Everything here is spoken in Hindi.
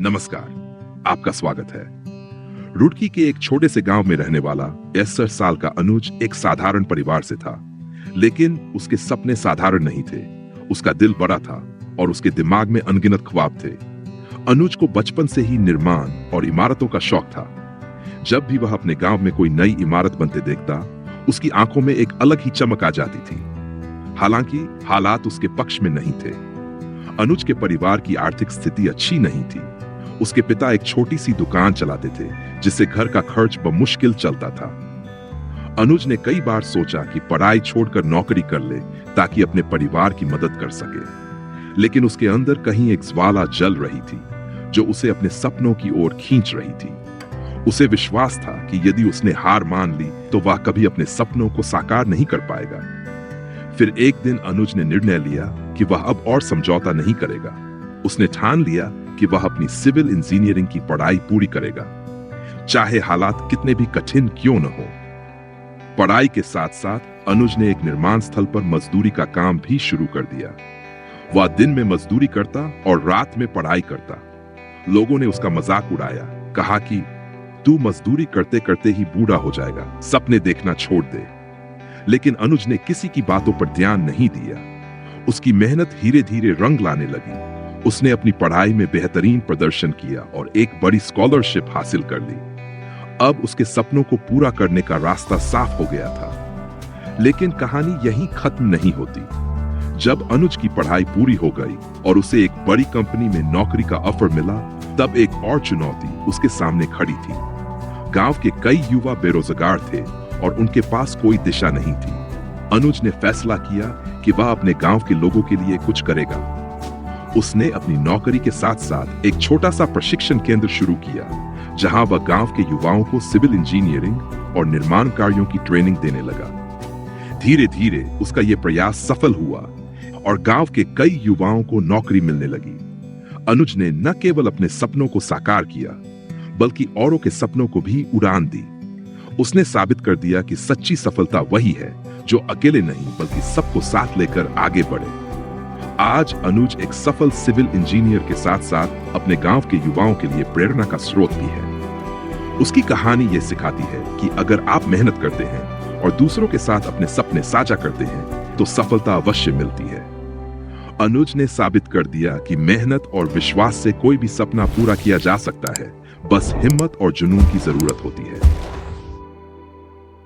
नमस्कार, आपका स्वागत है। रुड़की के एक छोटे से गांव में रहने वाला 61 साल का अनुज एक साधारण परिवार से था, लेकिन उसके सपने साधारण नहीं थे। उसका दिल बड़ा था और उसके दिमाग में अनगिनत ख्वाब थे। अनुज को बचपन से ही निर्माण और इमारतों का शौक था। जब भी वह अपने गांव में कोई नई इमारत बनते देखता, उसकी आंखों में एक अलग ही चमक आ जाती थी। हालांकि हालात उसके पक्ष में नहीं थे। अनुज के परिवार की आर्थिक स्थिति अच्छी नहीं थी। उसके पिता एक छोटी सी दुकान चलाते थे, जिससे घर का खर्च बमुश्किल चलता था। अनुज ने कई बार सोचा कि पढ़ाई छोड़कर नौकरी कर ले ताकि अपने परिवार की मदद कर सके, लेकिन उसके अंदर कहीं एक ज्वाला जल रही थी जो उसे अपने सपनों की ओर खींच रही थी। उसे विश्वास था कि यदि उसने हार मान ली तो वह कभी अपने सपनों को साकार नहीं कर पाएगा। फिर एक दिन अनुज ने निर्णय लिया कि वह अब और समझौता नहीं करेगा। उसने ठान लिया कि वह अपनी सिविल इंजीनियरिंग की पढ़ाई पूरी करेगा, चाहे हालात कितने भी कठिन क्यों न हो। पढ़ाई के साथ साथ अनुज ने एक निर्माण स्थल पर मजदूरी का काम भी शुरू कर दिया। वह दिन में मजदूरी करता और रात में पढ़ाई करता। लोगों ने उसका मजाक उड़ाया, कहा कि तू मजदूरी करते करते ही बूढ़ा हो जाएगा, सपने देखना छोड़ दे। लेकिन अनुज ने किसी की बातों पर ध्यान नहीं दिया। उसकी मेहनत धीरे धीरे रंग लाने लगी। उसने अपनी पढ़ाई में बेहतरीन प्रदर्शन किया और एक बड़ी स्कॉलरशिप हासिल कर ली। अब उसके सपनों को पूरा करने का रास्ता साफ हो गया था। लेकिन कहानी यहीं खत्म नहीं होती। जब अनुज की पढ़ाई पूरी हो गई और उसे एक बड़ी कंपनी में नौकरी का ऑफर मिला, तब एक और चुनौती उसके सामने खड़ी थी। गांव के कई युवा बेरोजगार थे और उनके पास कोई दिशा नहीं थी। अनुज ने फैसला किया कि वह अपने गांव के लोगों के लिए कुछ करेगा। उसने अपनी नौकरी के साथ साथ एक छोटा सा प्रशिक्षण केंद्र शुरू किया, जहां वह गांव के युवाओं को सिविल इंजीनियरिंग और निर्माण कार्यों की ट्रेनिंग देने लगा। धीरे धीरे उसका यह प्रयास सफल हुआ और गांव के कई युवाओं को नौकरी मिलने लगी। अनुज ने न केवल अपने सपनों को साकार किया, बल्कि औरों के सपनों को भी उड़ान दी। उसने साबित कर दिया कि सच्ची सफलता वही है जो अकेले नहीं बल्कि सबको साथ लेकर आगे बढ़े। आज अनुज एक सफल सिविल इंजीनियर के साथ साथ अपने गांव के युवाओं के लिए प्रेरणा का स्रोत भी है। उसकी कहानी यह सिखाती है कि अगर आप मेहनत करते हैं और दूसरों के साथ अपने सपने साझा करते हैं तो सफलता अवश्य मिलती है। अनुज ने साबित कर दिया कि मेहनत और विश्वास से कोई भी सपना पूरा किया जा सकता है। बस हिम्मत और जुनून की जरूरत होती है।